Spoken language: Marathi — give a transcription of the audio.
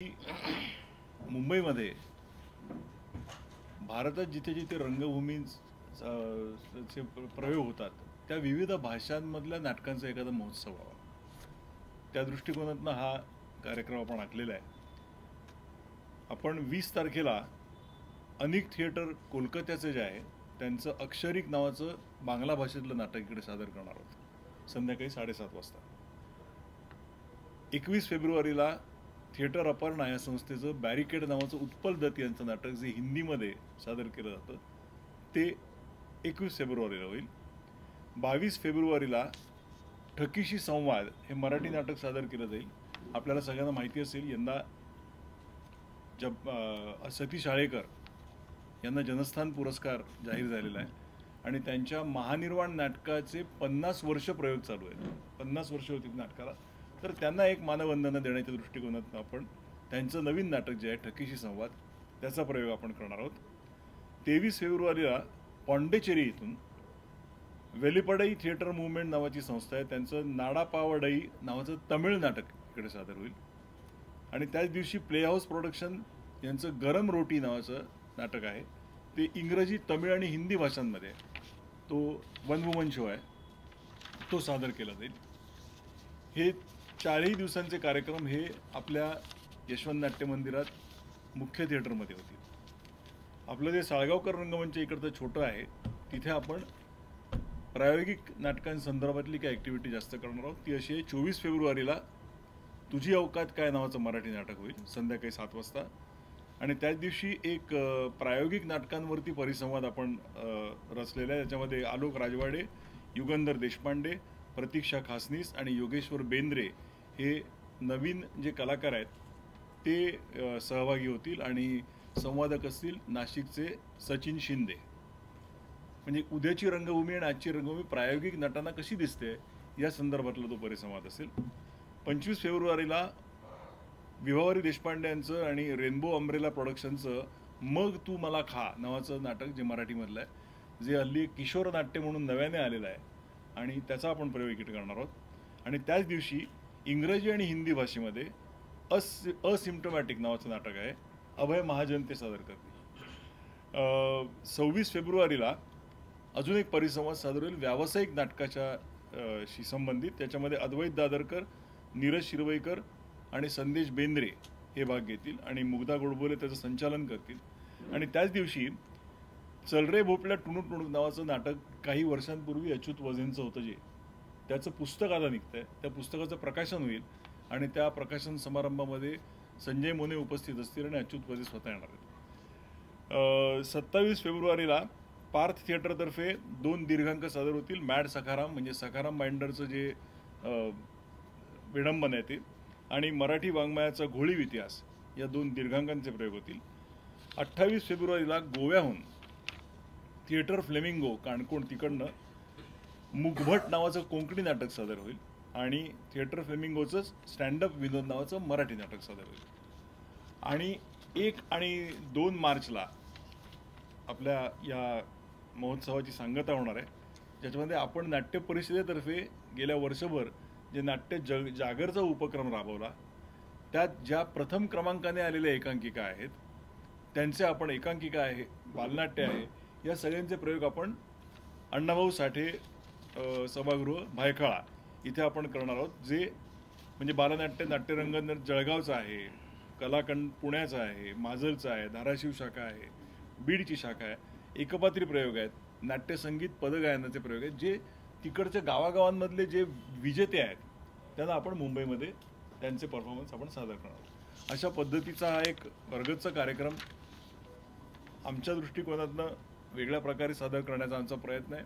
मुंबईमध्ये भारतात जिथे जिथे रंगभूमींचे प्रयोग होतात त्या विविध भाषांमधल्या नाटकांचा एखादा महोत्सव व्हावा, त्या दृष्टिकोनातून हा कार्यक्रम आपण आखलेला आहे. आपण 20 तारखेला अनेक थिएटर कोलकात्याचे जे आहे त्यांचं अक्षरिक नावाचं बांगला भाषेतलं नाटक इकडे सादर करणार आहोत संध्याकाळी 7:30 वाजता. 21 फेब्रुवारीला थिएटर अपर्णा या संस्थेचं बॅरिकेड नावाचं उत्पल दत्त यांचं नाटक जे हिंदीमध्ये सादर केलं जातं ते 21 फेब्रुवारीला होईल. 22 फेब्रुवारीला ठकीशी संवाद हे मराठी नाटक सादर केलं जाईल. आपल्याला सगळ्यांना माहिती असेल यंदा सतीश आळेकर यांना जनस्थान पुरस्कार जाहीर झालेला आहे आणि त्यांच्या महानिर्वाण नाटकाचे 50 वर्ष प्रयोग चालू आहेत. 50 वर्ष होती नाटकाला, तर त्यांना एक मानवंदना देण्याच्या दृष्टिकोनातून आपण त्यांचं नवीन नाटक जे आहे ठकीशी संवाद त्याचा प्रयोग आपण करणार आहोत. 23 फेब्रुवारीला पॉंडेचेरी इथून वेलिपडई थिएटर मूवमेंट नावाची संस्था आहे, त्यांचं नाडापावडई नावाचं तमिळ नाटक इकडे सादर होईल. आणि त्याच दिवशी प्ले हाऊस प्रोडक्शन यांचं गरम रोटी नावाचं नाटक आहे, ते इंग्रजी, तमिळ आणि हिंदी भाषांमध्ये तो वन वुमन शो आहे, तो सादर केला जाईल. हे 4ही दिवसांचे कार्यक्रम हे आपल्या यशवंत नाट्य मंदिरात मुख्य थिएटरमध्ये होतील. आपलं जे साळगावकर रंगमंच इकडचं छोटं आहे तिथे आपण प्रायोगिक नाटकांसंदर्भातली काही ॲक्टिव्हिटी जास्त करणार आहोत. ती अशी आहे, 24 फेब्रुवारीला तुझी अवकात काय नावाचं मराठी नाटक होईल संध्याकाळी 7 वाजता. आणि त्याच दिवशी एक प्रायोगिक नाटकांवरती परिसंवाद आपण रचलेला आहे. त्याच्यामध्ये आलोक राजवाडे, युगंधर देशपांडे, प्रतीक्षा खासनीस आणि योगेश्वर बेंद्रे हे नवीन जे कलाकार आहेत ते सहभागी होतील आणि संवादक असतील नाशिकचे सचिन शिंदे. म्हणजे उद्याची रंगभूमी आणि आजची रंगभूमी प्रायोगिक नटांना कशी दिसते या संदर्भातला तो परिसंवाद असेल. 25 फेब्रुवारीला विभावरी देशपांडे यांचं आणि रेनबो अम्ब्रेला प्रोडक्शनचं मग तू मला खा नावाचं नाटक जे मराठीमधलं आहे, जे हल्ली किशोर नाट्य म्हणून नव्याने आलेलं आहे आणि त्याचा आपण प्रयोग इकडे करणार आहोत. आणि त्याच दिवशी इंग्रजी आणि हिंदी भाषेमध्ये असिम्प्टोमॅटिक नावाचं नाटक आहे, अभय महाजन ते सादर करतील. 26 फेब्रुवारीला अजून एक परिसंवाद सादर होईल व्यावसायिक नाटकाच्या शी संबंधित. त्याच्यामध्ये अद्वैत दादरकर, नीरज शिरवईकर आणि संदेश बेंद्रे हे भाग घेतील आणि मुग्धा गोडबोले त्याचं संचालन करतील. आणि त्याच दिवशी चल रे भोपळ्या टुणूक टुणूक नावाचं नाटक काही वर्षांपूर्वी अच्युत वझेंचं होतं, जे त्याचं पुस्तक आता निघतंय, त्या पुस्तकाचं प्रकाशन होईल आणि त्या प्रकाशन समारंभामध्ये संजय मोने उपस्थित असतील आणि अच्युत वझे स्वतः येणार आहेत. 27 फेब्रुवारीला पार्थ थिएटरतर्फे 2 दीर्घांक सादर होतील. मॅड सखाराम म्हणजे सखाराम बाइंडरचं जे विडंबन आहे ते, आणि मराठी वाङ्मयाचा घोळीव इतिहास या 2 दीर्घांकांचे प्रयोग होतील. 28 फेब्रुवारीला गोव्याहून थिएटर फ्लेमिंगो काणकोण तिकडनं मुगभट नावाचं कोंकणी नाटक सादर होईल आणि थिएटर फ्लेमिंगोचं स्टँडअप विनोद नावाचं मराठी नाटक सादर होईल. आणि 1 आणि 2 मार्चला आपल्या या महोत्सवाची सांगता होणार आहे, ज्याच्यामध्ये आपण नाट्य परिषदेतर्फे गेल्या वर्षभर जे नाट्य जागरचा उपक्रम राबवला त्यात ज्या प्रथम क्रमांकाने आलेल्या एकांकिका आहेत त्यांचे आपण एकांकिका आहे, बालनाट्य आहे, या सगळ्यांचे प्रयोग आपण अण्णाभाऊ साठे सभागृह भायखळा इथे आपण करणार आहोत. जे म्हणजे बालनाट्य नाट्यरंगन जळगावचं आहे, कलाकंड पुण्याचं आहे, माजलचं आहे, धाराशिव शाखा आहे, बीडची शाखा आहे, एकपात्री प्रयोग आहेत, नाट्यसंगीत पदगायनाचे प्रयोग आहेत, जे तिकडच्या गावागावांमधले जे विजेते आहेत त्यांना आपण मुंबईमध्ये त्यांचे परफॉर्मन्स आपण सादर करणार आहोत. अशा पद्धतीचा हा एक वर्गतचा कार्यक्रम आमच्या दृष्टिकोनातनं वेगळ्या प्रकारे सादर करण्याचा आमचा प्रयत्न आहे.